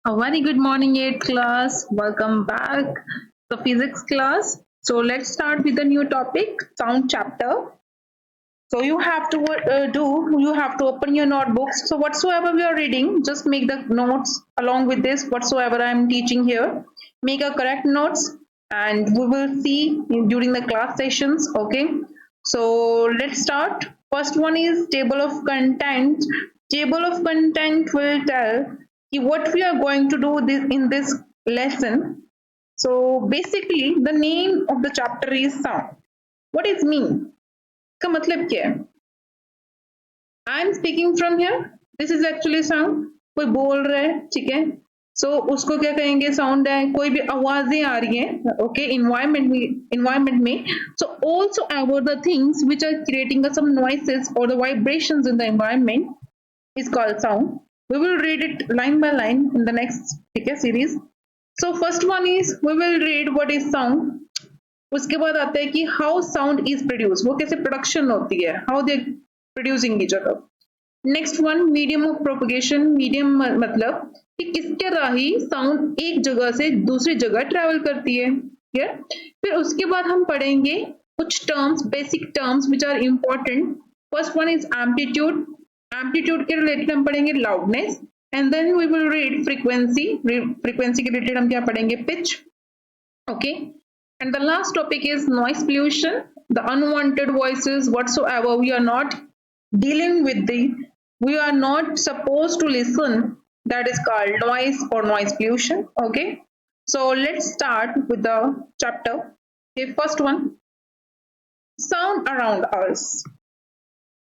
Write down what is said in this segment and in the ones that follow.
A very good morning, 8th class. Welcome back to physics class. So let's start with the new topic, sound chapter. So you have to open your notebooks. So whatsoever we are reading, just make the notes along with this, whatsoever I am teaching here. Make a correct notes and we will see during the class sessions. Okay. So let's start. First one is table of content. Table of content will tell what we are going to do in this lesson. So basically the name of the chapter is sound. What is mean? इसका मतलब क्या है? आई am speaking from here, this is actually sound. कोई बोल रहा है, ठीक है, सो उसको क्या कहेंगे? साउंड है. कोई भी आवाजें आ रही हैं, ओके, इन्वायरमेंट में. So also about the things which are creating some noises और the vibrations in the environment is called sound. We will read it line by line in the next series. So first one is we will read what is sound. उसके बाद आता है कि how sound is produced, वो कैसे production होती है, how they producing each other. Next one medium of propagation. Medium मतलब कि किसके राही साउंड एक जगह से दूसरी जगह ट्रेवल करती है. क्लियर? फिर उसके बाद हम पढ़ेंगे कुछ terms, basic terms which are important. First one is amplitude. Amplitude के रिलेटेड हम पढ़ेंगे loudness and then we will read frequency. Frequency के रिलेटेड हम क्या पढ़ेंगे? Pitch. Okay. And the last topic is noise pollution, the unwanted voices whatsoever we are not dealing with we are not supposed to listen, that is called noise or noise pollution. Okay, so let's start with the chapter. Okay, first one, sound around us.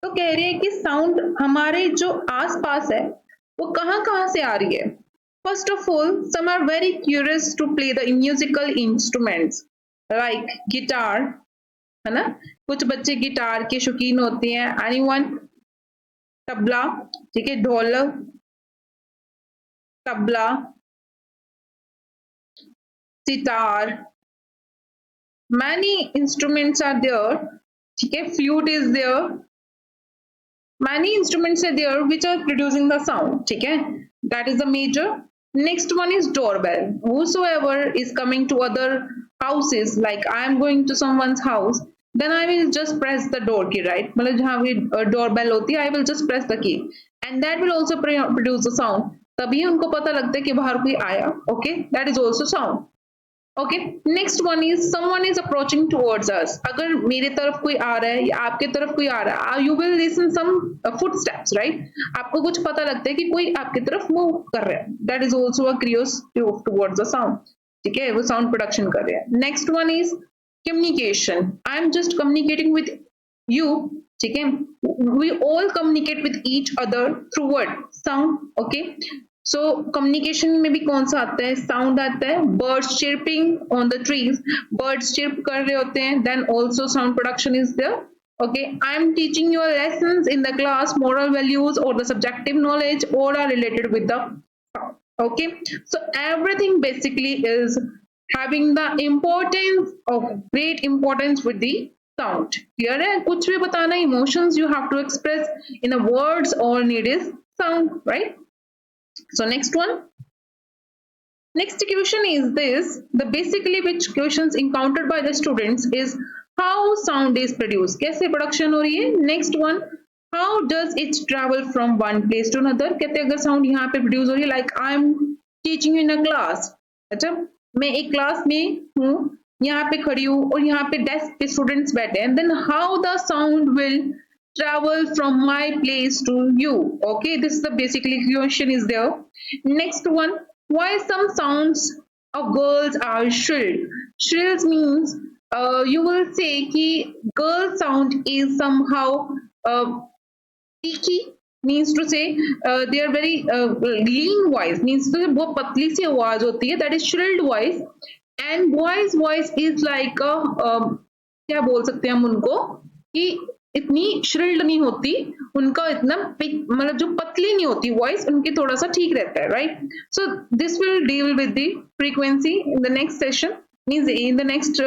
तो कह रही है कि sound हमारे जो आसपास है वो कहाँ से आ रही है. First of all, some are very curious to play the musical instruments like guitar, है ना. कुछ बच्चे गिटार के शौकीन होते हैं. एनीवन? तबला, ठीक है, dholak, tabla, sitar, many instruments are there. ठीक है, flute is there. Many instruments are there which are producing the sound. ठीक है, that is the major. Next one is doorbell. Whosoever is coming to other houses, like I am going to someone's house, then I will just press the door key, right? मतलब जहाँ भी doorbell होती है, I will just press the key, and that will also produce the sound. तभी उनको पता लगता है कि बाहर कोई आया. Okay, that is also sound. Okay, next one is someone is approaching towards us. अगर मेरे तरफ कोई आ रहा है या आपके तरफ कोई आ रहा है, you will listen some footsteps, right? आपको कुछ पता लगता है कि कोई आपकी तरफ मूव कर रहा है. That is also a curious towards the sound. ठीक है, वो साउंड प्रोडक्शन कर रहे हैं. Next one is communication. I am just communicating with you. ठीक है, we all communicate with each other through word sound. Okay, so communication में भी कौन सा आता है? साउंड आता है. Birds chirping on the trees, birds chirp कर रहे होते हैं, then also sound production is there. Okay, I am teaching your lessons in the class. Moral values or the subjective knowledge all are related with the sound. Okay, so everything basically is having the importance of great importance with the sound. Clear है? कुछ भी बताना, emotions you have to express in the words, all need is sound, right? So next one. Next question is this. The basically which questions encountered by the students is how sound is produced. कैसे production हो रही है. Next one, how does it travel from one place to another. कहते हैं अगर sound यहाँ पे produce हो रही है, like I am teaching in a class. अच्छा, मैं एक क्लास में हूँ, यहाँ पे खड़ी हूँ और यहाँ पे डेस्क पे स्टूडेंट्स बैठे हैं, then how the sound will travel from my place to you. Okay, this is the basically question is there. Next one, why some sounds of girls are shrilled. Shrills means you will say कि girl sound is somehow peaky, means to say they are very lean voice, means to say बहुत पतली सी आवाज होती है, that is shrilled voice. And boys voice is like a क्या बोल सकते हैं हम उनको, कि इतनी श्रिल्ड नहीं होती, उनका इतना मतलब जो पतली नहीं होती वॉइस, उनकी थोड़ा सा ठीक रहता है, right? So this will deal with the frequency in the next session, means in the next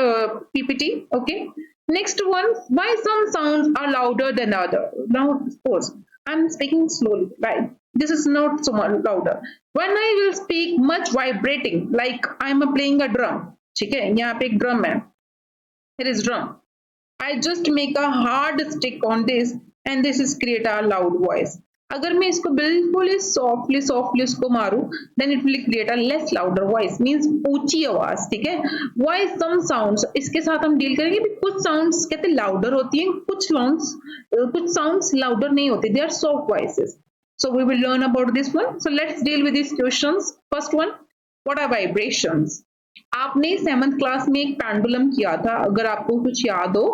PPT. Okay, next one, why some sounds are louder than other. Now of course I'm speaking slowly, right? This is not so much louder. When I will speak much vibrating, like I am playing a drum, ठीक है, यहाँ पे एक drum है, here is drum. I just make a hard stick on this and this is create a loud voice. अगर मैं इसको बिल्कुल ही softly इसको मारूं, then it will create a less louder voice, means ऊंची आवाज, ठीक है. Why some sounds, इसके साथ हम डील करेंगे. कुछ sounds कहते हैं louder होती हैं, कुछ sounds louder नहीं होते, they are soft voices. So we will learn about this one. So let's deal with these questions. First one, what are vibrations? आपने 7th क्लास में एक पेंडुलम किया था, अगर आपको कुछ याद हो,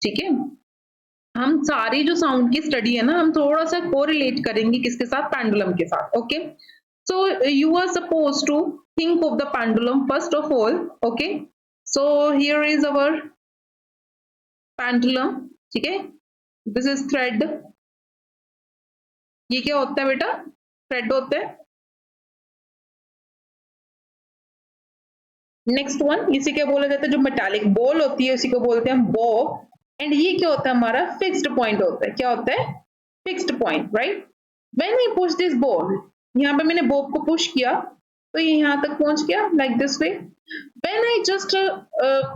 ठीक है. हम सारी जो साउंड की स्टडी है ना, हम थोड़ा सा कोरिलेट करेंगे किसके साथ, पेंडुलम के साथ. Okay, so you are suppose to think of the pendulum first of all. Okay, so here is our pendulum, ठीक है. This is thread. ये क्या होता है बेटा, थ्रेड होता है. नेक्स्ट वन, इसी के बोला जाता है, जो मेटालिक बॉल होती है उसी को बोलते हैं बो. एंड ये क्या होता है, हमारा फिक्स्ड पॉइंट होता है. क्या होता है, fixed point, right. When I push this ball, यहाँ पे मैंने बॉब को पुश किया तो ये यहाँ तक पहुंच गया, like this way. When I just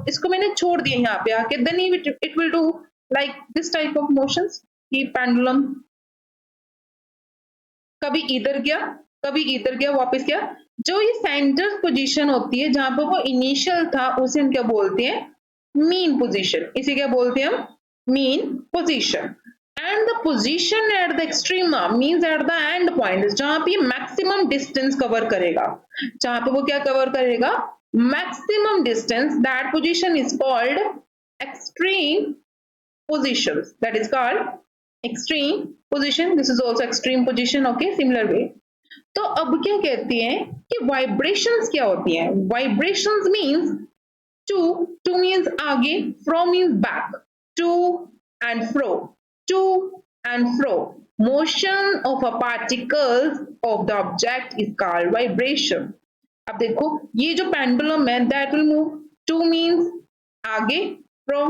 इसको मैंने छोड़ दिया यहाँ पे आके, then it will do like this type of motions. कि पेंडुलम कभी इधर गया, कभी इधर गया, वापस गया. जो ये सेंटर पोजीशन होती है जहां पर वो इनिशियल था, उसे हम क्या बोलते हैं, मीन पोजीशन. इसे क्या बोलते हैं हम, mean position. And the position at the extreme means at the end point, जहां पे मैक्सिमम डिस्टेंस कवर करेगा, जहां पे वो क्या कवर करेगा, maximum distance. That position is called extreme position. That is called extreme position. This is also extreme position. Okay, similar way. तो अब क्या कहते हैं कि वाइब्रेशंस क्या होती हैं. वाइब्रेशंस मींस टू मींस आगे, fro means back, to and fro, to and fro. Motion of a particles of the object is called vibration. अब देखो ये जो पेंडुलम है, that will move, to means आगे, fro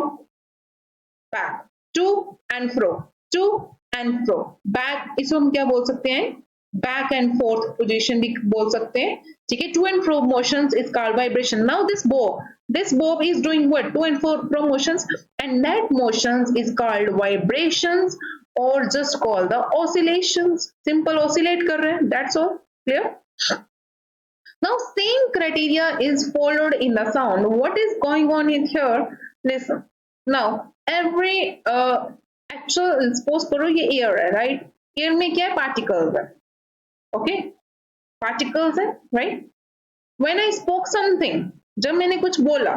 back, to and fro, to and fro. Back, इसको हम क्या बोल सकते हैं, बैक एंड फोर्थ पोजीशन भी बोल सकते हैं, ठीक है. To and fro motions is called vibration. Now this bob is doing what, to and fro motions, and that motions is called vibrations or just called the oscillations. Simple oscillate कर रहे हैं, that's all. Clear? Now same criteria is followed in the sound. What is going on in here, listen. Now every actual, suppose करो ये air है, right. air में क्या है, particles है. Okay, particles है, right. When I spoke something, जब मैंने कुछ बोला,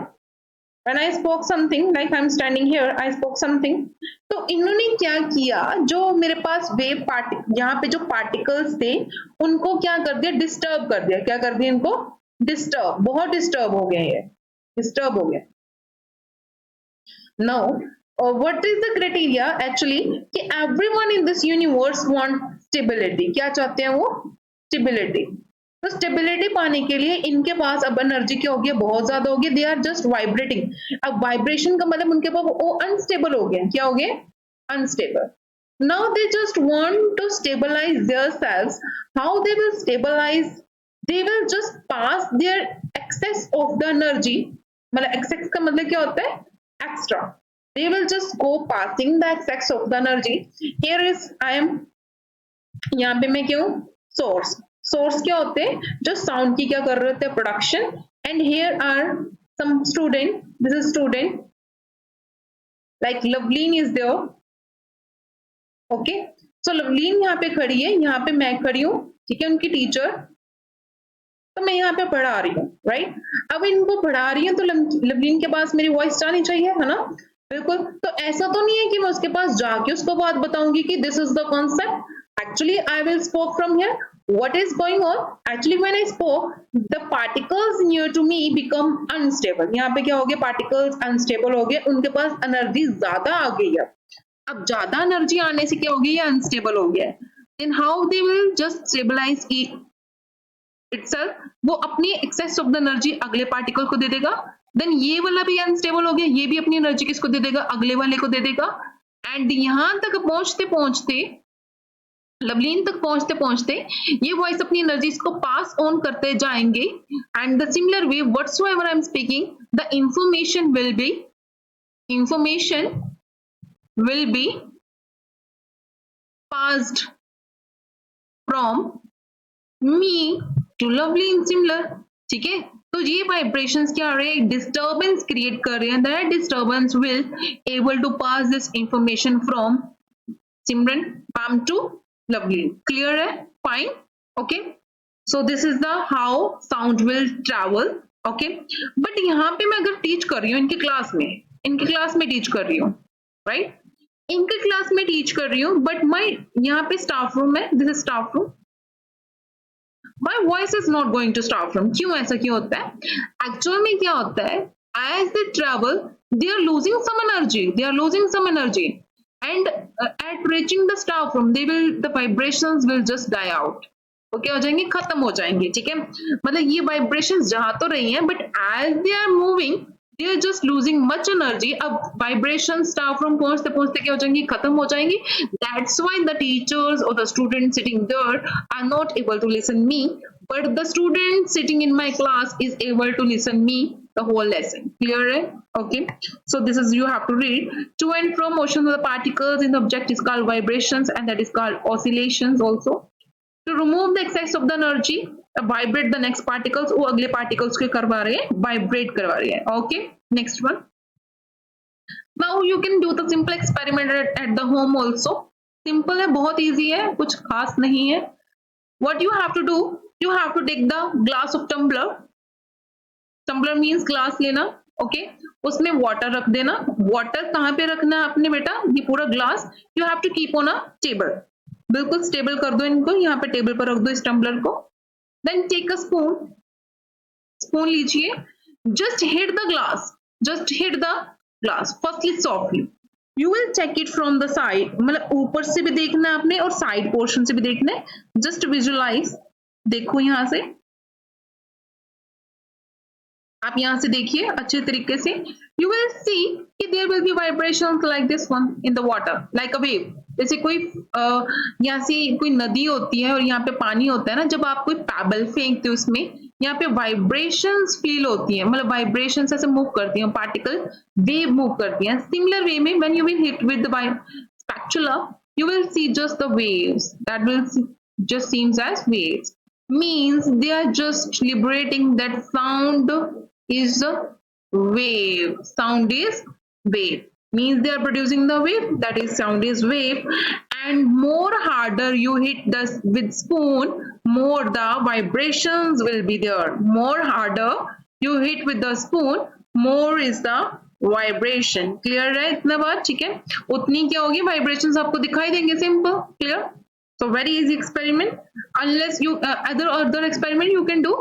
when I spoke something, like I'm standing here, I spoke something, तो इन्होंने क्या किया, जो मेरे पास वेव पार्टिकल, यहाँ पे जो पार्टिकल्स थे उनको क्या कर दिया, डिस्टर्ब कर दिया. क्या कर दिया, इनको डिस्टर्ब, बहुत डिस्टर्ब हो गए, ये डिस्टर्ब हो गया. Now what is the criteria actually, कि everyone in this universe want stability. क्या चाहते हैं वो, stability. तो स्टेबिलिटी पाने के लिए इनके पास अब एनर्जी क्या होगी, बहुत ज्यादा होगी. They are just vibrating. अब वाइब्रेशन का मतलब उनके पास वो अनस्टेबल हो गए. क्या हो गए, unstable. Now they just want to stabilise their selves. How they will stabilise, they will just pass their excess of the energy. मतलब एक्सेस का मतलब क्या होता है, extra. They will just go passing the excess of the energy. Here is I am, यहाँ पे मैं क्यों, सोर्स. सोर्स क्या होते हैं, जो साउंड की क्या कर रहे होते हैं, production. And here are some student, this is student, like Lovleen is there. Okay, so Lovleen यहाँ पे खड़ी है, यहाँ पे मैं खड़ी हूँ, ठीक है, उनकी टीचर. तो मैं यहाँ पे पढ़ा रही हूँ, राइट. अब इनको पढ़ा रही हूँ तो लवलीन के पास मेरी वॉइस जानी चाहिए, है ना, बिल्कुल. तो ऐसा तो नहीं है कि मैं उसके पास जाके उसको बात बताऊंगी कि this is the concept. Actually, I will spoke from here. What is going on? Actually, when I spoke, the particles near to me become unstable. यहाँ पे क्या हो गया, particles unstable हो गए, उनके पास एनर्जी ज्यादा आ गई है. अब ज्यादा एनर्जी आने से क्या हो गया, ये unstable हो गया. Then how they will just stabilize itself? वो अपनी excess of the energy अगले particle को दे देगा. Then ये वाला भी unstable हो गया, ये भी अपनी एनर्जी किसको दे देगा, अगले वाले को दे देगा. एंड यहाँ तक पहुंचते पहुंचते लवलीन तक पहुंचते पहुंचते ये वॉइस अपनी एनर्जीज को पास ऑन करते जाएंगे and the similar way whatsoever I am speaking the information will be passed from me to lovely in similar. ठीक है, तो ये वाइब्रेशंस क्या आ रहे हैं, डिस्टर्बेंस क्रिएट कर रहे हैं. That disturbance will able to pass this information from Simran पैम टू लवली. क्लियर है? Fine. Okay, so this is the how sound will travel. Okay, but यहाँ पे मैं अगर टीच कर रही हूँ इनकी क्लास में टीच कर रही हूँ, राइट, इनके क्लास में टीच कर रही हूँ, बट माई यहाँ पे स्टाफ रूम है, this is staff room, my voice is not going to start from. क्यों ऐसा क्यों होता है? Actual में क्या होता है? As they travel, they are losing some energy, and at reaching the staff room, the vibrations will just die out. Okay हो जाएंगे, खत्म हो जाएंगे. ठीक है, मतलब ये वाइब्रेशंस जा तो रही हैं, but as they are moving they are just losing much energy. अब vibration staff room पहुंचते पहुंचते क्या हो जाएंगी, खत्म हो जाएंगी. That's why the teachers or the students sitting there are not able to listen me, but the student sitting in my class is able to listen me the whole lesson. Clear है? Okay, so this is, you have to read. To and from motion of the particles in the object is called vibrations, and that is called oscillations also. To remove the excess of the energy, vibrate the next particles. वो अगले particles के करवा रहे हैं, vibrate करवा रहे हैं. Okay, next one. Now you can do the simple experiment at the home also. Simple है, बहुत easy है, कुछ खास नहीं है. What you have to do, you have to take the glass of tumbler. Tumbler means glass लेना. Okay, उसमें water रख देना. Water कहाँ पे रखना है आपने बेटा? ये पूरा glass you have to keep on a table. बिल्कुल स्टेबल कर दो इनको, यहाँ पे टेबल पर रख दो इस टम्बलर को. देन टेक अ स्पून लीजिए. Just hit the glass firstly softly. You will check it from the side, मतलब ऊपर से भी देखना है आपने और साइड पोर्शन से भी देखना है. जस्ट विजुअलाइज, देखो यहाँ से, आप यहाँ से देखिए अच्छे तरीके से. यू विल सी कि there will be vibrations like this one in the water, like a wave. जैसे कोई यहाँ से कोई नदी होती है और यहाँ पे पानी होता है ना, जब आप कोई पैबल फेंकते हो उसमें, यहाँ पे वाइब्रेशंस फील होती है, मतलब वाइब्रेशंस ऐसे मूव करती हैं, पार्टिकल वेव मूव करती हैं. सिमिलर वे में when you will hit with the spatula, you will see just the waves that will just seems as waves, means they are just liberating that sound is a wave. Sound is wave, means they are producing the wave, that is sound is wave. And more harder you hit this with spoon, more the vibrations will be there. More harder you hit with the spoon, more is the vibration. Clear है इतना बात? ठीक है, उतनी क्या होगी, vibrations आपको दिखाई देंगे. Simple, clear. So very easy experiment. Unless you other experiment you can do.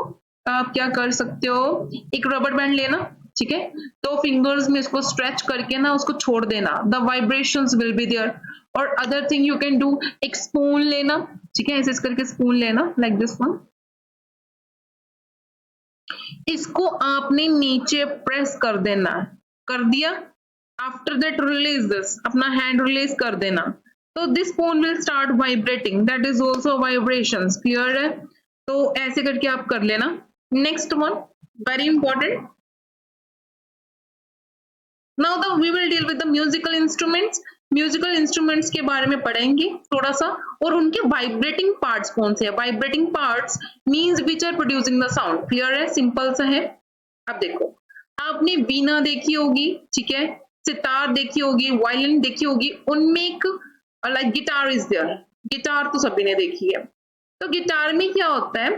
आप क्या कर सकते हो, एक रबर बैंड लेना, ठीक है, तो फिंगर्स में इसको स्ट्रेच करके ना उसको छोड़ देना, the vibrations will be there. और other thing you can do, एक स्पून लेना, ठीक है, ऐसे करके स्पून लेना लाइक दिस वन. इसको आपने नीचे प्रेस कर देना, कर दिया. आफ्टर दैट रिलीज दिस, अपना हैंड रिलीज कर देना, तो this spoon will start vibrating, that is also vibrations. Clear है? तो ऐसे करके आप कर लेना. Next one very important. Now the we will deal with the musical instruments. Musical instruments के बारे में पढ़ेंगे थोड़ा सा, और उनके वाइब्रेटिंग पार्ट्स कौन से हैं. Vibrating parts means which are producing the sound. Clear है? सिंपल सा है. अब देखो, आपने वीणा देखी होगी, ठीक है, सितार देखी होगी, वायलिन देखी होगी, उनमें एक like guitar is there. Guitar तो सभी ने देखी है. तो गिटार में क्या होता है,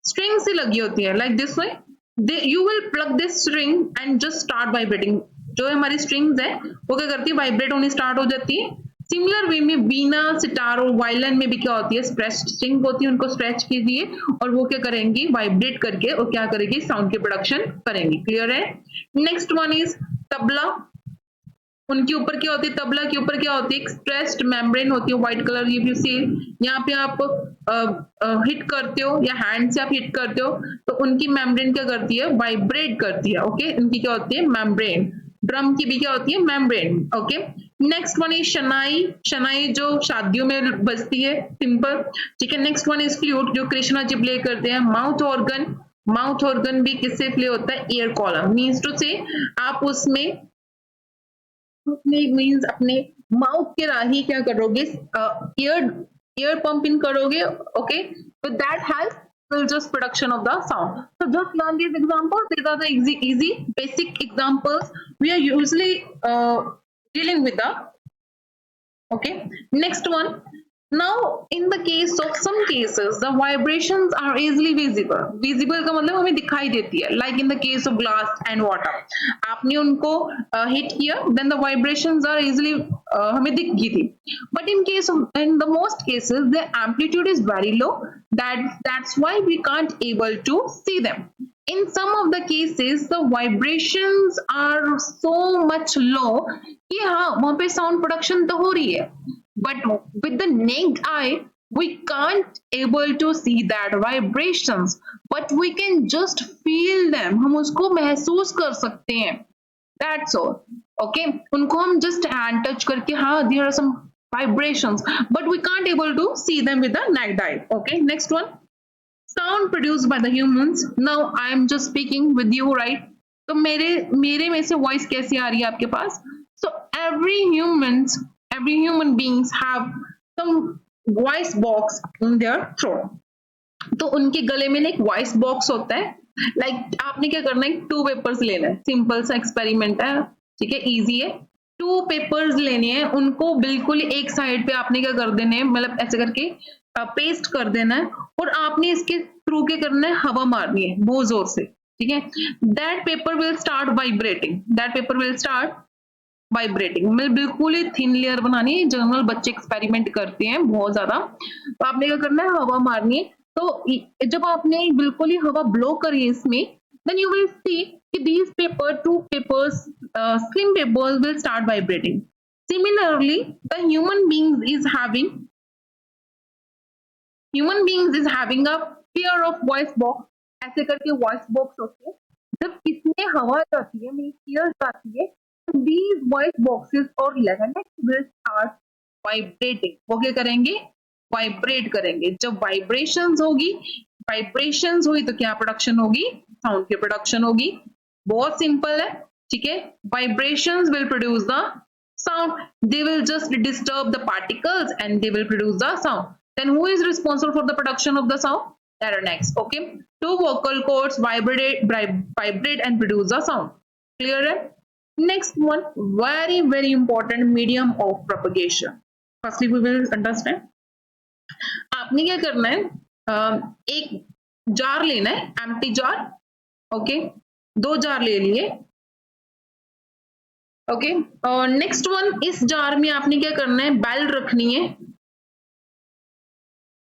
स्ट्रिंग से लगी होती है like this way. You will plug this string and just start vibrating. जो हमारी स्ट्रिंग्स है वो क्या करती है, वाइब्रेट होनी स्टार्ट हो जाती है. सिमिलर वे में वीणा, सितार और वायलिन में भी क्या होती है, स्ट्रेच्ड स्ट्रिंग होती है, उनको स्ट्रेच कीजिए और वो क्या करेंगी, वाइब्रेट करके और क्या करेगी, साउंड की प्रोडक्शन करेंगी. क्लियर है? Next one is tabla. उनके ऊपर क्या होती है, तबला के ऊपर क्या होती है, स्ट्रेच्ड मेम्ब्रेन होती है, व्हाइट कलर. ये सी यहाँ पे आप हिट करते हो या हैंड से आप हिट करते हो तो उनकी मेम्ब्रेन क्या करती है, वाइब्रेट करती है. ओके, इनकी क्या होती है, मेम्ब्रेन. ड्रम की भी क्या होती है, membrane. Okay, next one is shehnai, शनाई जो शादियों में बजती है, सिंपल, ठीक है। नेक्स्ट वन इज फ्लूट, जो कृष्णा जी प्ले करते हैं। माउथ ऑर्गन, माउथ ऑर्गन भी किससे प्ले होता है? ईयर कॉलम, मीन्स टू से आप उसमें मीन्स अपने माउथ के राही क्या करोगे? ईयर पंप इन करोगे, okay, with that help will just production of the sound. So just learn these examples. These are the easy basic examples we are usually dealing with the, okay. Next one, now in the case of some cases the vibrations are easily visible का मतलब हमें दिखाई देती है, like in the case of glass and water, आपने उनको hit किया, then the vibrations are easily हमें दिख गई थी, but in case of, in the most cases the amplitude is very low, that's why we can't able to see them. In some of the cases the vibrations are so much low कि हाँ वहां पे sound production तो हो रही है, but with the naked eye we can't able to see that vibrations, but we can just feel them, हम उसको महसूस कर सकते हैं, that's all, okay. उनको हम just hand touch करके हाँ there are some vibrations, but we can't able to see them with the naked eye, okay. Next one, sound produced by the humans. Now I am just speaking with you, right? तो मेरे में से voice कैसे आ रही है आपके पास? So every human beings have some voice box in their throat. तो उनके गले में एक वॉइस बॉक्स होता है, लाइक आपने क्या करना है, 2 पेपर्स लेना है, सिंपल सा एक्सपेरिमेंट है, ठीक है, इजी है। 2 पेपर्स लेने हैं, उनको बिल्कुल एक साइड पे आपने क्या कर देना है, मतलब ऐसे करके पेस्ट कर देना है, और आपने इसके थ्रू क्या करना है, हवा मारनी है बहुत जोर से, ठीक है। That paper will start vibrating, that paper will start vibrating, मतलब बिल्कुल ही थिन लेयर बनानी है, जनरल बच्चे एक्सपेरिमेंट करते हैं बहुत ज्यादा, तो आपने क्या करना है, हवा मारनी है। तो जब आपने बिल्कुल ही हवा ब्लो करी इसमें, then you will see कि these two papers, slim papers will start vibrating. Similarly, the human beings is having a pair of voice box, ऐसे करके voice box होते हैं, जब इसमें हवा जाती है, मीन्स एयर जाती है, these voice boxes और larynx will start vibrating, वो क्या करेंगे, वाइब्रेट करेंगे। जब वाइब्रेशंस हुई तो क्या प्रोडक्शन होगी, साउंड की प्रोडक्शन होगी, बहुत सिंपल है, ठीक है। Vibrations will produce the sound, they will just disturb the particles and they will produce the sound. Then who is responsible for the production of the sound? Larynx, okay. 2 vocal cords vibrate and produce the sound, clear है? Next one, very important, medium of propagation. Firstly we will understand, आपने क्या करना है, एक jar लेना है, empty jar, okay, 2 jar ले लिए, ओके। नेक्स्ट वन, इस जार में आपने क्या करना है, बेल रखनी है,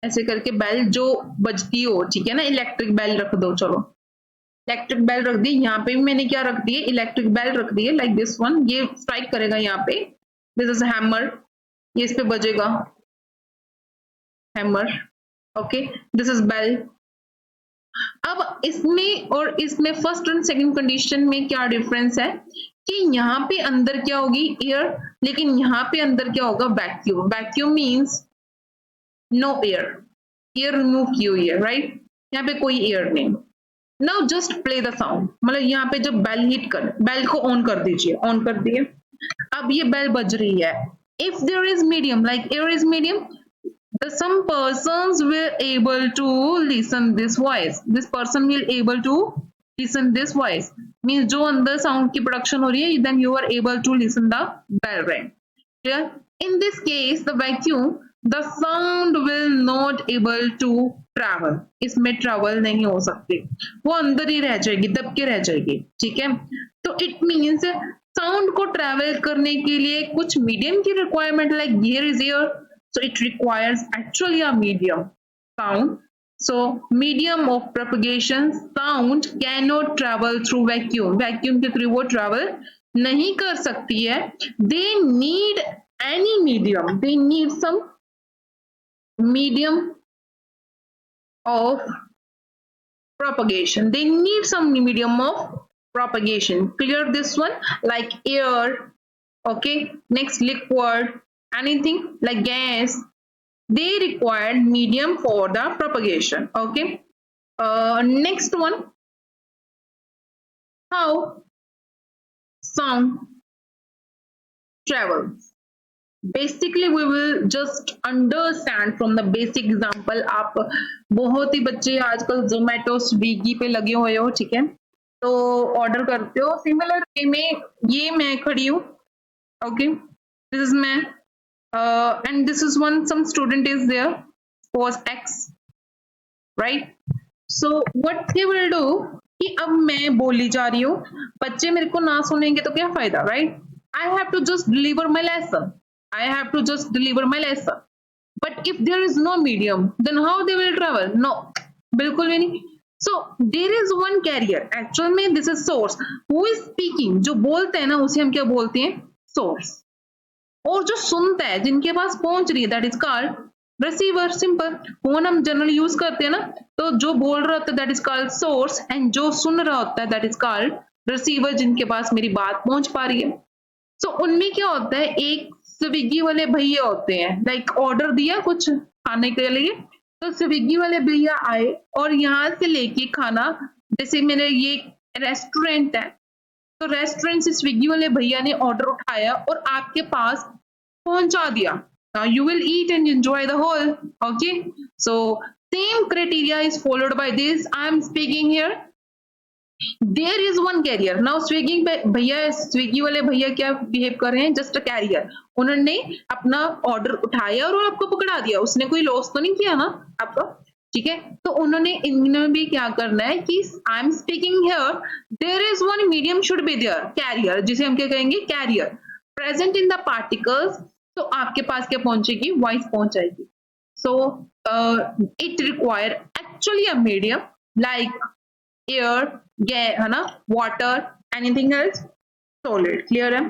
ऐसे करके बेल जो बजती हो, ठीक है ना, इलेक्ट्रिक बेल रख दो, चलो इलेक्ट्रिक बेल रख दी, यहाँ पे भी मैंने क्या रख दी है, इलेक्ट्रिक बेल रख दी है, लाइक दिस वन, ये स्ट्राइक करेगा यहाँ पे, दिस इज हैमर, ये इस पे बजेगा, hammer, okay, this is bell. अब इसमें और इसमें फर्स्ट एंड सेकंड कंडीशन में क्या डिफरेंस है कि यहाँ पे अंदर क्या होगी, एयर, लेकिन यहाँ पे अंदर क्या होगा, vacuum. Vacuum means no air, air remove की हुई है, राइट, यहाँ पे कोई एयर नहीं। Now just play the sound, मतलब यहाँ पे जब बेल हिट कर, बेल को ऑन कर दीजिए, ऑन कर दिए, अब ये बेल बज रही है, if there is medium, like air is medium, some persons will able to listen this voice, this person will able to listen this voice, means जो अंदर sound की production हो रही है, then you are able to listen the bell ring, clear? In this case the vacuum, the sound will not able to travel, इसमें travel नहीं हो सकती, वो अंदर ही रह जाएगी, दब के रह जाएगी, ठीक है। तो it means sound को travel करने के लिए कुछ medium की requirement, like here is here, so it requires actually a medium sound. So medium of propagation, sound cannot travel through vacuum, vacuum के through वो travel नहीं कर सकती है, they need any medium, they need some medium of propagation, they need some medium of propagation, clear this one, like air, Okay, next liquid, anything like gas, they required medium for the propagation. Okay, next one, how sound travels. Basically we will just understand from the basic example. आप बहुत ही बच्चे आजकल जोमेटो स्विगी पे लगे हुए हो, ठीक है, तो ऑर्डर करते हो सिमिलर वे में, ये मैं खड़ी हूँ, ओके, दिस इज मैं, and this is one some student is there, was X, right? So what he will do कि अब मैं बोली जा रही हूँ, बच्चे मेरे को ना सुनेंगे तो क्या फायदा, right? I have to just deliver my lesson. I have to just deliver my lesson. But if there is no medium, then how they will travel? No, बिल्कुल भी नहीं. So there is one carrier. Actually में this is source. Who is speaking? जो बोलते हैं ना उसे हम क्या बोलते हैं? Source. और जो सुनता है, जिनके पास पहुंच रही है, that is called receiver. Simple. Phone हम जनरली यूज करते हैं ना, तो जो बोल रहा होता है that is called source, and जो सुन रहा होता है दैट इज कॉल्ड रिसीवर, जिनके पास मेरी बात पहुंच पा रही है. सो उनमें क्या होता है, एक स्विगी वाले भैया होते हैं, लाइक ऑर्डर दिया कुछ खाने के लिए, तो स्विगी वाले भैया आए और यहाँ से लेके खाना, जैसे मेरे ये रेस्टोरेंट है, तो रेस्टोरेंट से स्विगी वाले भैया ने ऑर्डर उठाया और आपके पास पहुंचा दिया. Now you will eat and enjoy the whole. Okay, so same criteria is followed by this. I am speaking here. There is one carrier. Now Swiggy भैया, स्विगी वाले भैया क्या बिहेव कर रहे हैं, जस्ट अ कैरियर. उन्होंने अपना order उठाया और आपको पकड़ा दिया, उसने कोई लॉस तो नहीं किया ना आपका, ठीक है. तो उन्होंने इन्होंने भी क्या करना है कि I am speaking here, there is one medium should be there, carrier, जिसे हम क्या कहेंगे, carrier, present in the particles. तो आपके पास क्या पहुंचेगी, वॉइस पहुंच जाएगी. So it require actually a medium like air, है ना, water, anything else, solid. Clear है?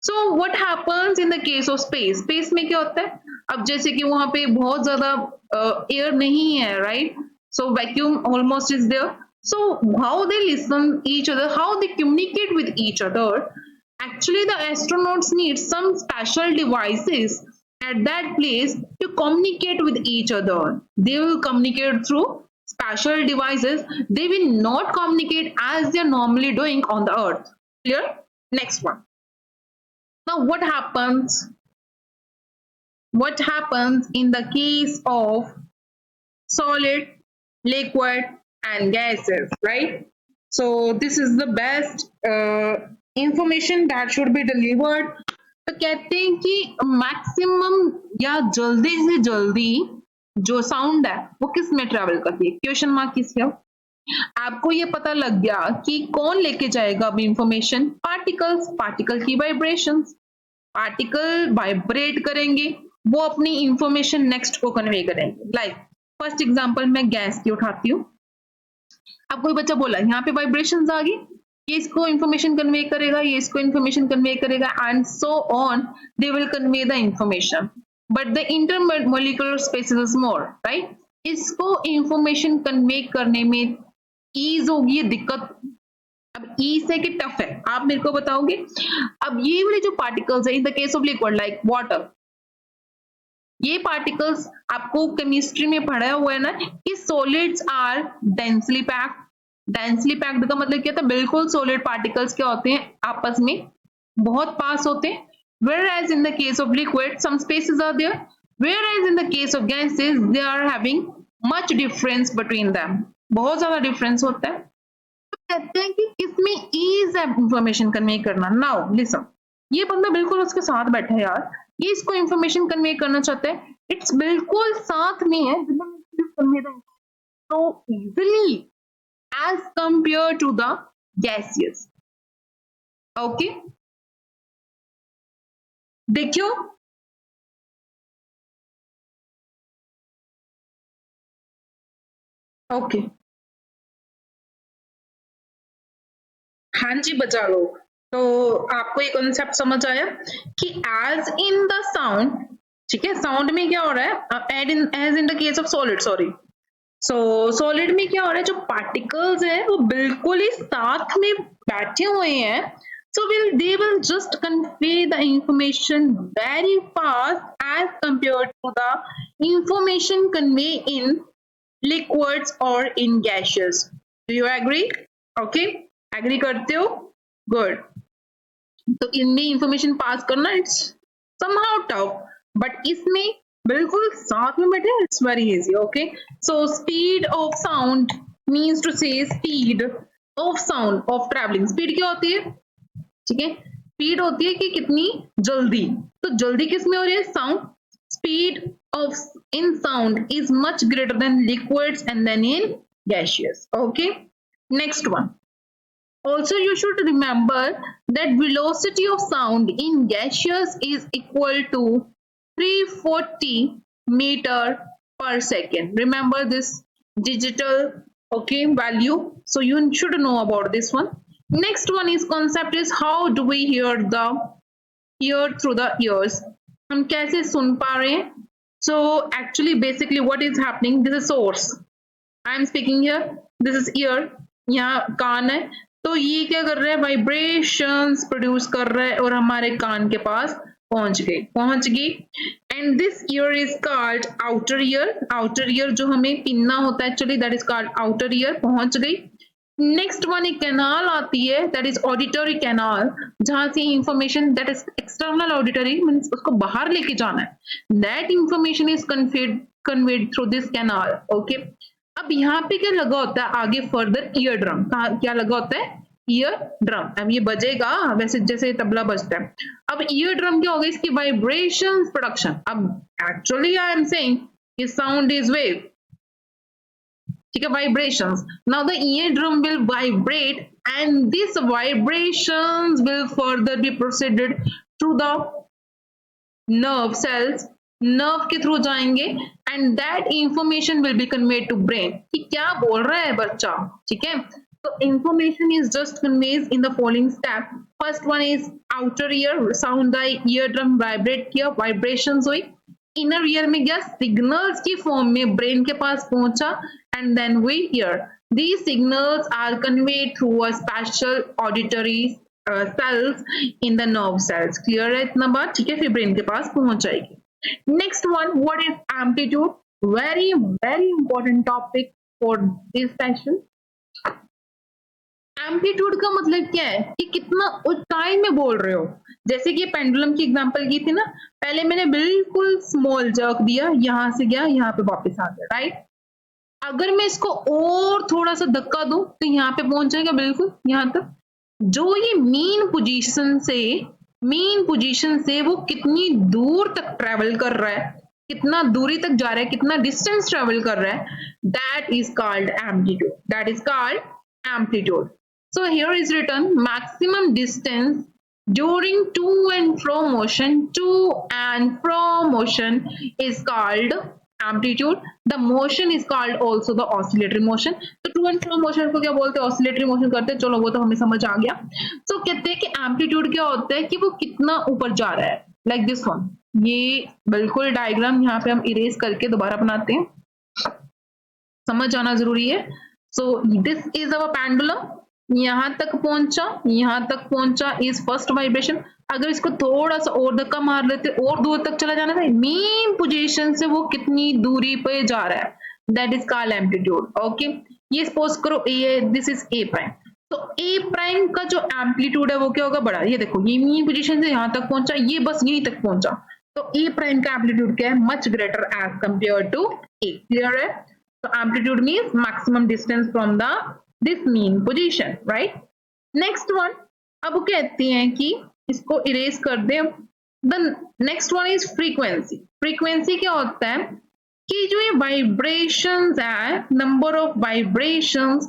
So what happens in the case of space. Space में क्या होता है, अब जैसे कि वहां पे बहुत ज्यादा एयर नहीं है, right? So vacuum almost is there. So how they listen each other, how they communicate with each other. Actually, the astronauts need some special devices at that place to communicate with each other. They will communicate through special devices. They will not communicate as they are normally doing on the Earth. Clear? Next one. Now, what happens? What happens in the case of solid, liquid, and gases, right? So this is the best information that should be delivered. तो कहते हैं कि maximum या जल्दी से जल्दी जो sound है वो किस में ट्रेवल करती है, क्वेश्चन मार्क किस है. आपको ये पता लग गया कि कौन लेके जाएगा अभी इंफॉर्मेशन, पार्टिकल्स. पार्टिकल की वाइब्रेशंस, पार्टिकल वाइब्रेट करेंगे, वो अपनी इंफॉर्मेशन नेक्स्ट को कन्वे करेंगे. लाइक फर्स्ट एग्जांपल मैं गैस की उठाती हूँ. अब कोई बच्चा बोला यहाँ पे वाइब्रेशंस आ गई, ये इसको इंफॉर्मेशन कन्वे करेगा, ये इसको इंफॉर्मेशन कन्वे करेगा, and so on they will convey the information. But the intermolecular space is more, right? इसको इंफॉर्मेशन कन्वे करने में ईज होगी, दिक्कत. अब ईज है कि टफ है, आप मेरे को बताओगे. अब ये वाले जो पार्टिकल्स है in the case of liquid like water, ये पार्टिकल्स आपको केमिस्ट्री में पढ़ा हुआ है ना कि solids are densely packed. Densely packed का मतलब क्या था, बिल्कुल सॉलिड पार्टिकल्स क्या होते हैं, आपस में बहुत पास होते हैं. whereas in the case of liquid some spaces are there, whereas in the case of gases they are having much difference between them, बहुत ज्यादा डिफरेंस होता है. तो कहते हैं कि इसमें ईज है इंफॉर्मेशन कन्वे करना. नाउ लिसन, ये बंदा बिल्कुल उसके साथ बैठा है यार, ये इसको इंफॉर्मेशन कन्वे करना चाहता है, इट्स बिल्कुल साथ में है, so easily as compared to the gaseous. Okay, देखियो ओके. हाँ जी बचा लो. तो आपको ये कॉन्सेप्ट समझ आया कि एज इन द साउंड, ठीक है, साउंड में क्या हो रहा है, as in the case of solid, sorry, so solid में क्या हो रहा है, जो पार्टिकल्स हैं वो बिल्कुल ही साथ में बैठे हुए हैं, So they will just convey the information very fast as compared to the information convey in liquids or in gaseous. Do you agree? Okay, agree करते हो? Good. तो इनमें इंफॉर्मेशन पास करना इट्स somehow tough, बट इसमें बिल्कुल साथ में बैठे it's very easy. Okay, so speed of sound means to say speed of sound of travelling. Speed क्या होती है? ठीक है, स्पीड होती है कि कितनी जल्दी. तो जल्दी किस में हो रही है? Sound. Speed of in sound is much greater than liquids and then in gaseous. Okay, next one. Also, you should remember that velocity of sound in gaseous is equal to 340 meter per second. Remember this digital, okay, value. So you should know about this one. Next one is concept is how do we hear through the ears. हम कैसे सुन पा रहे हैं? So actually basically what is happening, this is source. I am speaking here, this is ear, यहाँ कान है, तो ये क्या कर रहा है? वाइब्रेशंस प्रोड्यूस कर रहा है और हमारे कान के पास पहुंच गई. And this year is called outer ear. Outer ear जो हमें पिनना होता है actually, that is called outer ear. पहुंच गई. नेक्स्ट वन एक कैनाल आती है, दैट इज ऑडिटरी कैनाल, जहां से information, that is external auditory means उसको बाहर लेके जाना है. That information is conveyed through this canal. Okay, अब यहाँ पे क्या लगा होता है आगे फर्दर? Ear drum. क्या लगा होता है? Ear drum. अब ये बजेगा वैसे जैसे तबला बजता है. अब ईयर ड्रम क्या होगा? इसकी वाइब्रेशन प्रोडक्शन. अब actually I am saying sound is wave. ठीक है, vibrations. Now the ear drum will vibrate and this vibrations will further be proceeded through the nerve cells. Nerve के थ्रू जाएंगे and that information will be conveyed to brain. कि क्या बोल रहा है बच्चा? ठीक है, तो information is just conveys in the following step. First one is outer ear. Sound the ear drum vibrate किया, वाइब्रेशंस हुई. इनर ईयर में गया, सिग्नल्स की फॉर्म में ब्रेन के पास पहुंचा and then we hear. These signals are conveyed through a special auditory cells in the nerve cells. Clear है इतना बात? ठीक है, फिर ब्रेन के पास पहुंच जाएगी. Next one, what is amplitude? Very important topic for this session. Amplitude का मतलब क्या है? कि कितना ऊंचाई में बोल रहे हो. जैसे कि पेंडुलम की एग्जांपल की थी ना, पहले मैंने बिल्कुल स्मॉल जर्क दिया, यहां से गया, यहाँ पे वापस आ गया, राइट. अगर मैं इसको और थोड़ा सा धक्का दूं तो यहाँ पे पहुंच जाएगा बिल्कुल यहाँ तक. जो ये मेन पोजीशन से वो कितनी दूर तक ट्रेवल कर रहा है, कितना दूरी तक जा रहा है, कितना डिस्टेंस ट्रेवल कर रहा है, that is called amplitude. That is called amplitude. So here is written maximum distance during to and fro motion is called amplitude. The motion is called also the oscillatory motion. तो to and fro motion को क्या बोलते हैं? oscillatory motion करते हैं. चलो वो तो हमें समझ आ गया. So कहते हैं कि amplitude क्या होता है? कि वो कितना ऊपर जा रहा है. Like this one. ये बिल्कुल डायग्राम यहाँ पे हम इरेज करके दोबारा बनाते हैं, समझ आना जरूरी है. So this is our pendulum. यहाँ तक पहुंचा इज फर्स्ट वाइब्रेशन. अगर इसको थोड़ा सा और धक्का मार लेते और दूर तक चला जाना था, मेन पोजीशन से वो कितनी दूरी पे जा रहा है, that is called amplitude. Okay, ये सपोज करो ए, दिस इज ए प्राइम. तो ए प्राइम का जो एम्पलीट्यूड है वो क्या होगा? बड़ा. ये देखो, ये मेन पोजीशन से यहाँ तक पहुंचा, ये बस यहीं तक पहुंचा, तो ए प्राइम का एम्पलीट्यूड क्या है? Much greater as compare to A. Clear है? तो amplitude means maximum distance from the this mean position, right? Next one, अब वो कहते हैं कि इसको इरेज कर दे. The next one is frequency. Frequency क्या होता है? कि जो ये vibrations है, number of vibrations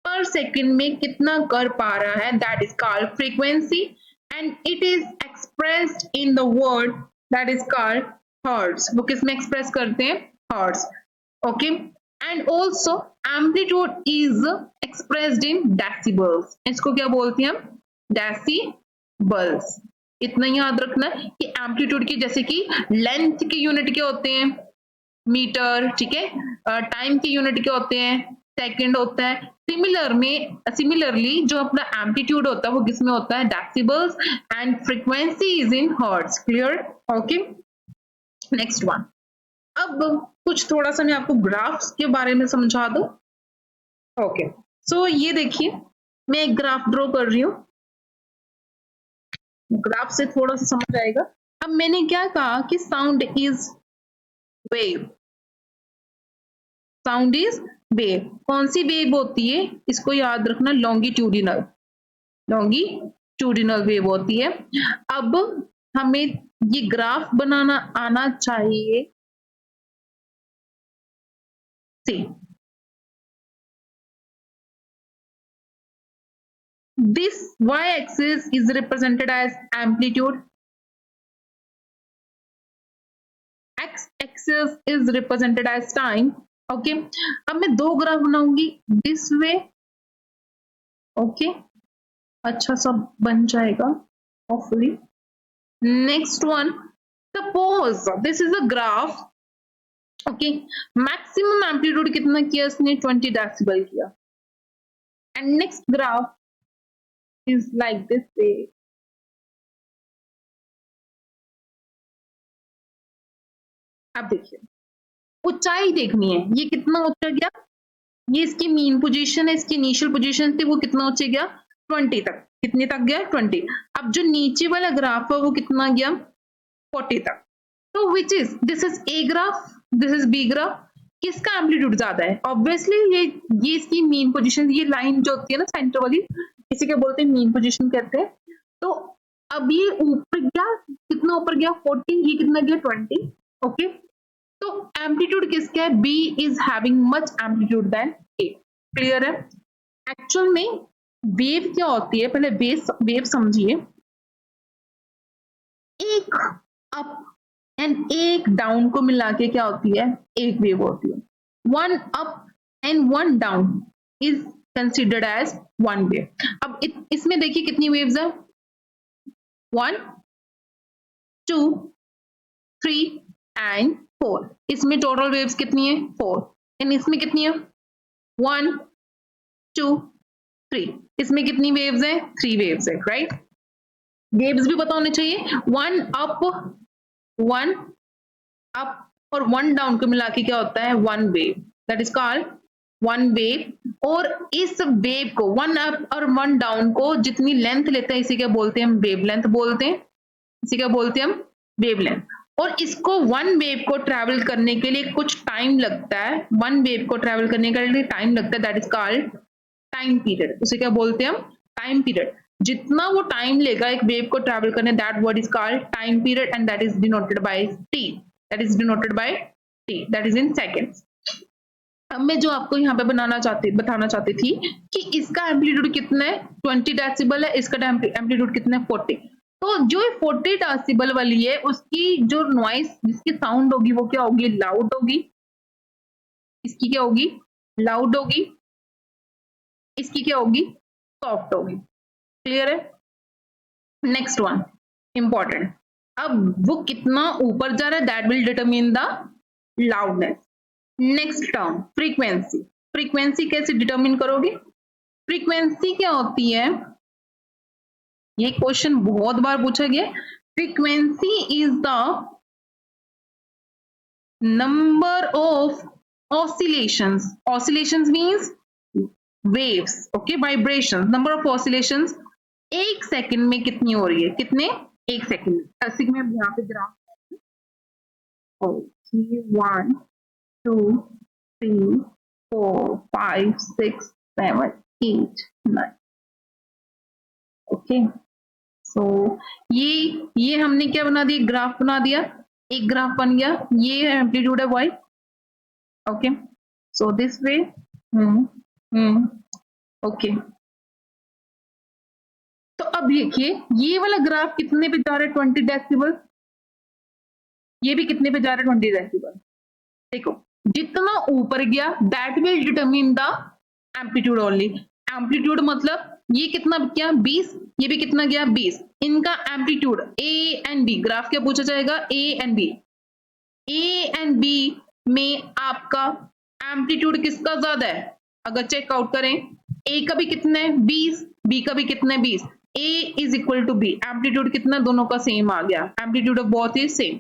per second में कितना कर पा रहा है, that is called frequency, and it is expressed in the word that is called hertz. वो किस में express करते हैं? hertz. Okay, and also amplitude is expressed in decibels. इसको क्या बोलते हैं हम? decibels. इतना याद रखना कि एम्पलीट्यूड की, जैसे कि लेंथ के यूनिट क्या होते हैं? मीटर. ठीक है, टाइम के यूनिट क्या होते हैं? सेकंड होता है। सिमिलरली जो अपना एम्पलीट्यूड होता है वो किसमें होता है, decibels, and frequency is in hertz. Clear? Okay, next one. अब कुछ थोड़ा सा मैं आपको ग्राफ्स के बारे में समझा दूं। ओके, सो ये देखिए, मैं एक ग्राफ ड्रॉ कर रही हूँ, ग्राफ से थोड़ा सा समझ आएगा। अब मैंने क्या कहा कि sound is wave, sound is wave. कौन सी वेव होती है, इसको याद रखना, लॉन्गिट्यूडिनल, लॉन्गिट्यूडिनल वेव होती है। अब हमें ये ग्राफ बनाना आना चाहिए। सी, this y-axis is represented as amplitude, x-axis is represented as time. Okay, अब मैं दो ग्राफ बनाऊंगी दिस वे। ओके, अच्छा सब बन जाएगा hopefully. Next one, suppose this is a graph. Okay, maximum amplitude कितना किया इसने, 20 डेसिबल किया। And next graph is like this वे। अब देखिए, ऊंचाई देखनी है, ये कितना ऊंचा गया, ये इसकी मीन पोजीशन है, इसकी इनिशियल पोजीशन थी, वो कितना ऊंचे गया, 20 तक। कितने तक गया, 20। अब जो नीचे वाला ग्राफ है वो कितना गया, 40 तक। तो which is, this is A graph, this is B graph, किसका एम्पलीट्यूड ज्यादा है? ऑब्वियसली ये इसकी मीन पोजीशन, ये लाइन जो होती है ना सेंटर वाली, इसी के बोलते हैं मीन पोजीशन कहते हैं। तो अब ये ऊपर गया, कितना ऊपर गया, 40, ये कितना गया, 20। ओके, तो एम्पलीट्यूड किसका है, B is having much amplitude than A. Clear है? एक्चुअल में वेव क्या होती है, पहले वेव समझिए। एक अप एंड एक डाउन को मिला के क्या होती है, एक वेव होती है। One up and one down is considered as one wave. अब इसमें देखिए कितनी वेव्स है, 1 2 3 एंड 4। इसमें टोटल वेव्स कितनी है, 4। एंड इसमें कितनी है, 1 2 3। इसमें कितनी वेव्स है, 3 वेव्स है, राइट? वेव्स भी पता होने चाहिए। 1 अप और 1 डाउन को मिला के क्या होता है, 1 wave, that is called 1 wave. और इस वेव को 1 अप और 1 डाउन को जितनी लेंथ लेते हैं, इसी क्या बोलते हैं, हम वेव लेंथ बोलते हैं, इसी क्या बोलते हैं हम, वेव लेंथ। और इसको 1 वेव को ट्रैवल करने के लिए कुछ टाइम लगता है, 1 वेव को ट्रैवल करने के लिए टाइम लगता है, that is called time period. उसे क्या बोलते हैं हम, टाइम पीरियड। जितना वो टाइम लेगा एक वेव को ट्रैवल करने, that word is called time period, and that is denoted by T, that is denoted by T, that is in seconds. अब मैं जो आपको यहाँ पे बताना चाहती थी कि इसका एम्पलीट्यूड कितना है, 20 डेसिबल है, इसका एम्पलीट्यूड कितना है, 40। तो जो 40 डेसिबल वाली है, उसकी जो नॉइस, जिसकी साउंड होगी वो क्या होगी, लाउड होगी। इसकी क्या होगी, लाउड होगी। इसकी क्या होगी, सॉफ्ट होगी। क्लियर है? नेक्स्ट वन इंपॉर्टेंट, अब वो कितना ऊपर जा रहा है, that will determine the loudness. Next term, frequency. Frequency कैसे डिटरमिन करोगे? फ्रीक्वेंसी क्या होती है, ये क्वेश्चन बहुत बार पूछा गया। Frequency is the number of oscillations. Oscillations means waves, okay, vibrations. Number of oscillations एक सेकंड में कितनी हो रही है, कितने, एक सेकंड में। ऐसे में यहाँ पे ग्राफ, 1 2 3 4 5 6 7 8 9। ओके, सो ये हमने क्या बना दिया, ग्राफ बना दिया, एक ग्राफ बन गया। ये एम्पलीट्यूड है Y. Okay, so this way. Okay, तो अब देखिए ये वाला ग्राफ कितने पे जा रहा है, 20 डेसिबल। ये भी कितने पे जा रहा है, 20 डेसिबल। देखो जितना ऊपर गया, that will determine the amplitude only. Amplitude मतलब ये कितना गया, 20, ये भी कितना गया, 20। इनका amplitude A and B, graph क्या पूछा जाएगा, A and B. A and B में आपका एम्पलीट्यूड किसका ज्यादा है, अगर चेकआउट करें, ए का भी कितने 20, बी का भी कितने 20, A is equal to B, amplitude कितना दोनों का सेम आ गया, amplitude of both is same.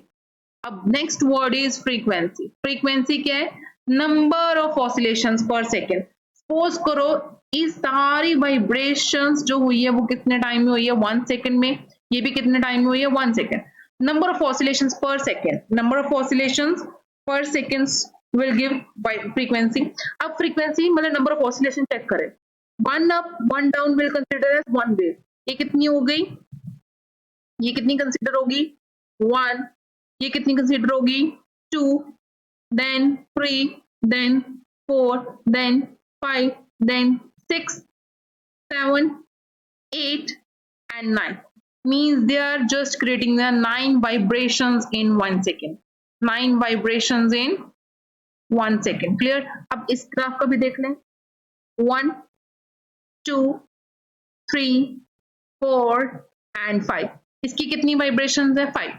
अब next word is frequency. Frequency क्या है? Number of oscillations per second. Suppose करो इस सारी वाइब्रेशंस जो हुई है वो कितने टाइम में हुई है? 1 सेकेंड में। ये भी कितने टाइम में हुई है? 1 second. Number of oscillations per second, number of oscillations per second will give frequency. अब फ्रीक्वेंसी मतलब नंबर ऑफ ऑसिलेशन चेक करें, 1 up 1 down will consider as 1 wave. ये कितनी हो गई? ये कितनी कंसिडर होगी? 1। ये कितनी कंसिडर होगी? 2, then 3, then 4, then 5, then 6, 7, 8 and 9. Means they are just creating the 9 vibrations in 1 second. 9 vibrations in 1 second. Clear? अब इस ग्राफ का भी देख लें। 1, 2, 3, 4 and 5. इसकी कितनी वाइब्रेशंस है? 5।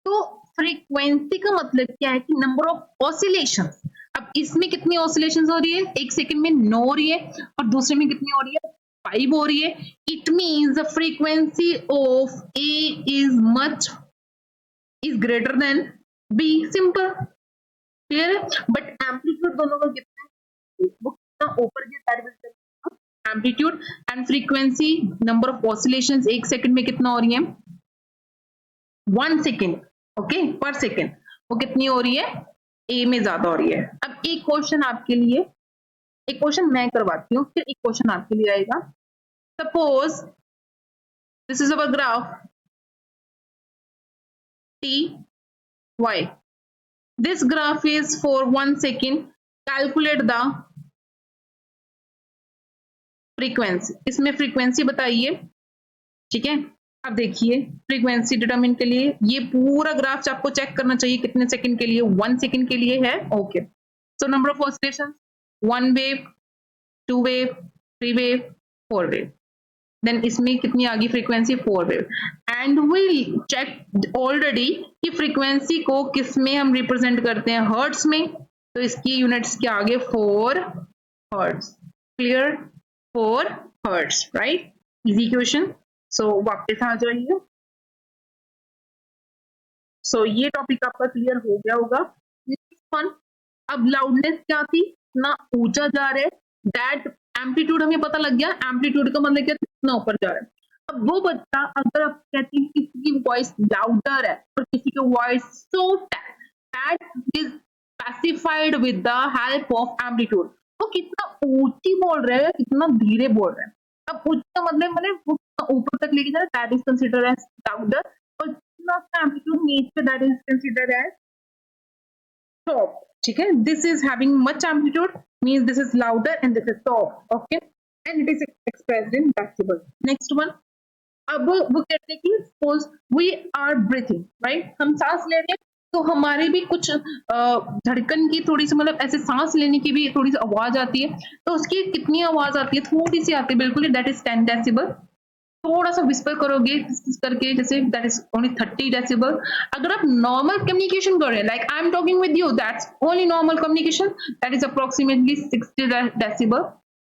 तो फ्रीक्वेंसी का मतलब क्या है कि नंबर ऑफ ऑसिलेशंस। अब इसमें कितनी ऑसिलेशंस हो रही है? 1 सेकंड में 9 हो रही है, और दूसरे में कितनी हो रही है? 5 हो रही है। It means the frequency of A is greater than B. Simple, clear है? बट एम्पलीट्यूड दोनों का कितना है? वो कितना ऊपर गया amplitude and frequency. Number of oscillations 1 second में कितना हो रही है? 1 सेकंड, ओके, पर सेकंड। वो कितनी हो रही है? ए में ज्यादा हो रही है। अब एक क्वेश्चन आपके लिए, एक क्वेश्चन मैं करवाती हूँ, फिर एक क्वेश्चन आपके लिए आएगा। Suppose this is our graph T Y. This graph is for 1 second. Calculate the frequency. इसमें फ्रीक्वेंसी बताइए, ठीक है? अब देखिए फ्रीक्वेंसी डिटरमिन के लिए ये पूरा ग्राफ आपको चेक करना चाहिए कितने सेकंड के लिए? 1 सेकंड के लिए है, okay. So number of oscillations 1 wave, 2 wave, 3 wave, 4 wave. Then इसमें कितनी आ गई frequency? 4 wave. And we check already कि फ्रीक्वेंसी को किस में हम रिप्रेजेंट करते हैं? हर्ट्ज में। तो इसकी यूनिट्स क्या आ गए? 4 hertz. Clear? 4 hertz, right? Easy question. So वापस आ जाइए। सो ये टॉपिक आपका क्लियर हो गया होगा। अब लाउडनेस क्या थी? ना ऊंचा जा रहा है, दैट एम्पलीट्यूड हमें पता लग गया। एम्पलीट्यूड का मतलब क्या? कितना ऊपर जा रहा है। अब वो बच्चा अगर आप कहते हैं किसी की वॉइस लाउडर है और किसी की वॉइस सॉफ्ट है, that is specified with the help of amplitude. वो कितना ऊंची बोल रहा है, कितना धीरे बोल रहा है। अब ऊंचा मतलब वो ऊपर तक लेके जा रहा है, that is considered as louder. और जितना उसका एम्पलीट्यूड नीचे, that is considered as soft. ठीक है? This is having much amplitude means this is louder and this is soft, okay, and it is expressed in decibel. Next one, अब वो कहते हैं कि suppose we are breathing, right? हम सांस ले रहे हैं तो हमारी भी कुछ धड़कन की थोड़ी सी, मतलब ऐसे सांस लेने की भी थोड़ी सी आवाज आती है। तो उसकी कितनी आवाज आती है? थोड़ी सी आती है, बिल्कुल, दैट इज 10 डेसिबल। थोड़ा सा विस्पर करोगे करके, जैसे दैट इज ओनली 30 डेसिबल। अगर आप नॉर्मल कम्युनिकेशन कर रहे हैं, like I am talking with you, that's only normal communication, that is approximately 60 decibel.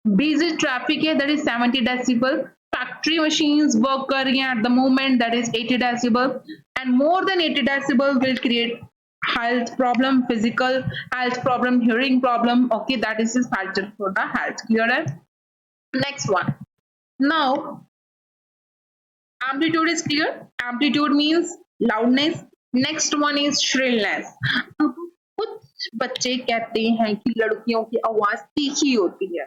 Busy traffic है, that is 70 decibel. Factory machines work कर रही हैं at the moment, that is 80 decibel. And more than 80 decibel will create health problem, physical health problem, hearing problem, okay, that is factor for the health. Clear? Next one, now amplitude is clear. Amplitude means loudness. Next one is shrillness. कुछ बच्चे कहते हैं कि लड़कियों की आवाज तीखी होती है।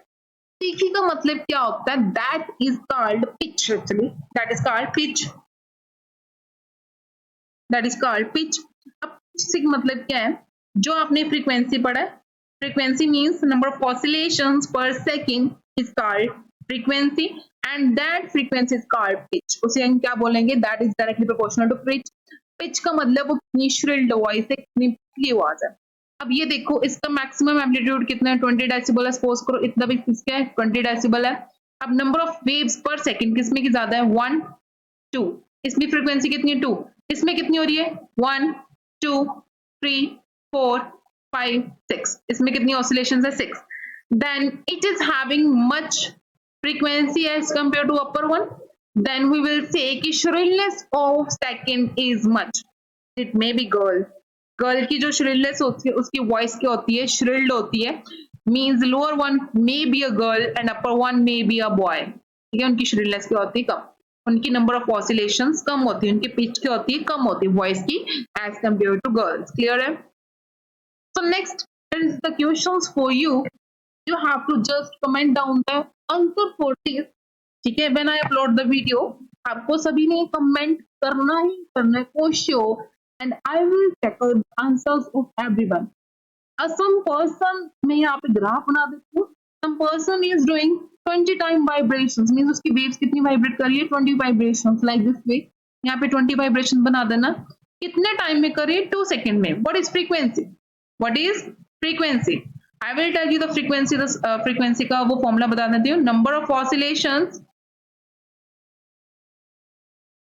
तीखी का मतलब क्या होता है? That is called pitch actually. That is called pitch. That is called pitch. अब pitch का मतलब क्या है? जो आपने फ्रीक्वेंसी पढ़ा है, frequency means number of oscillations per second is called frequency and that frequency is called pitch. उसे हम क्या बोलेंगे? That is directly proportional to pitch. Pitch का मतलब वो कितनी shrilled वॉइस है, कितनी पतली आवाज है। अब ये देखो इसका मैक्सिमम एम्पलीट्यूड कितना है? 20 डेसिबल है। सपोज करो इतना भी किसका है? 20 डेसिबल है। अब नंबर ऑफ वेव्स पर सेकंड किसमें की ज्यादा है? 1, 2। इसमें फ्रीक्वेंसी कितनी है? 2। इसमें कितनी हो रही है? 1, 2, 3, 4, 5, 6। इसमें कितनी ऑसिलेशंस है? 6। then it is having much frequency as compared to upper one, then we will say कि shrillness of second is much. It may be girl. Girl की जो shrillness होती है उसकी voice क्या होती है, shrilled होती है, means lower one may be a girl and upper one may be a boy. ठीक है, उनकी shrillness क्या होती है, कम, उनकी number of oscillations कम होती है, उनकी pitch क्या होती है, कम होती है voice की as compared to girls. Clear है? So next is the questions for you. You have to just comment down the answer for this. ठीक है, when I upload the video, आपको सभी ने comment करना ही करना है for sure, and I will check out the answers of everyone. Some person, मैं यहाँ पे ग्राफ बना देती हूँ. Some person is doing 20 time vibrations, means उसकी waves कितनी vibrate कर रही है, 20 vibrations like this way. यहाँ पे 20 vibrations बना देना. कितने time में कर रही है, 2 second में. What is frequency? What is frequency? I will tell you the frequency. The frequency का वो formula बता देती हूँ. Number of oscillations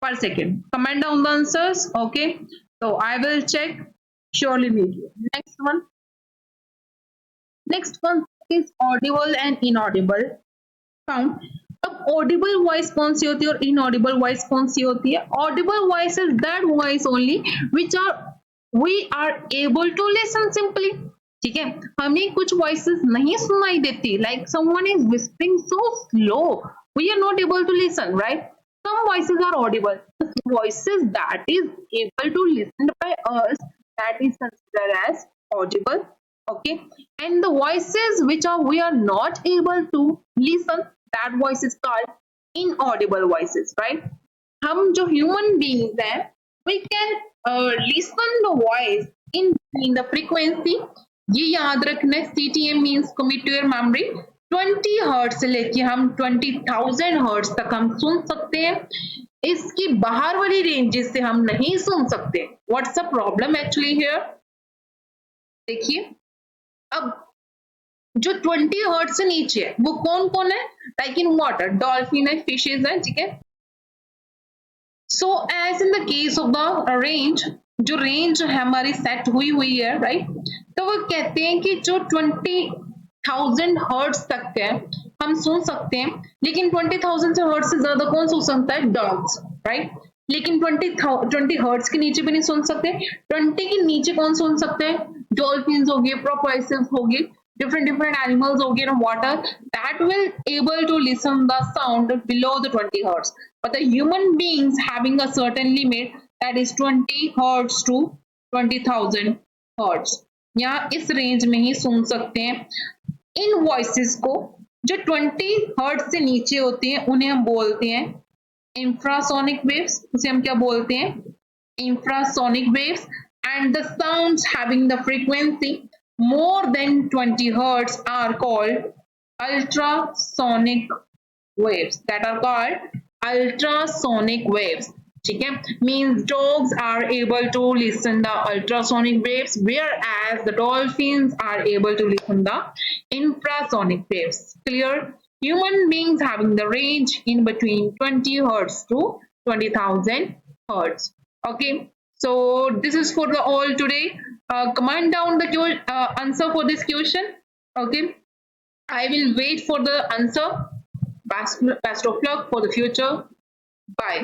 per second. Comment down the answers. Okay. So I will check surely video. Next one. Next one is audible and inaudible sound. अब audible voice कौन सी होती है और inaudible voice कौन सी होती है? Audible voice is that voice only which we are able to listen simply. ठीक है, हमें कुछ वॉइसेस नहीं सुनाई देती, like someone is whispering so slow, we are not able to listen, right? Some voices are audible, voices that is able to listen by us, that is considered as audible. Okay, and the voices which are we are not able to listen, that voice is called inaudible voices, right? हम जो human beings हैं, we can listen the voice in the frequency. ये याद रखना है, CTM means commit to your memory. 20 hertz से लेके हम 20,000 हर्ट्ज तक हम सुन सकते हैं. इसकी बाहर वाली रेंजेस से हम नहीं सुन सकते. What's the problem actually here? देखिए, अब जो 20 हर्ट्ज से नीचे है वो कौन कौन है? लाइक इन वाटर, डॉल्फिन है, फिशेज है, ठीक है. So as in the case of the range, जो रेंज हमारी सेट हुई है, राइट, तो वो कहते हैं कि जो 20,000 हर्ट्ज तक है हम सुन सकते हैं, लेकिन 20,000 से हर्ट्ज से ज्यादा कौन सुन सकता है? Dogs, right. लेकिन 20 हर्ट्ज के नीचे भी नहीं सुन सकते. 20 के नीचे कौन सुन सकते हैं? डॉल्फिन्स हो गए, प्रोपोइसस हो गए, different animals हो गए in water, that will able to listen the sound below the 20 hertz. But the human beings having a certain limit, that is 20 hertz to 20,000 hertz. यहाँ इस रेंज में ही सुन सकते हैं. इन वॉइसेस को जो 20 हर्ट्ज से नीचे होते हैं उन्हें हम बोलते हैं इंफ्रासोनिक वेव्स. उसे हम क्या बोलते हैं? Infrasonic waves. And the sounds having the frequency more than 20 hertz are called ultrasonic waves. That are called ultrasonic waves. ठीक है, means dogs are able to listen the ultrasonic waves, whereas the dolphins are able to listen the infrasonic waves. Clear? Human beings having the range in between 20 hertz to 20,000 hertz. Okay, so this is for the all today. Comment down the answer for this question. Okay, I will wait for the answer. Best of luck for the future. Bye.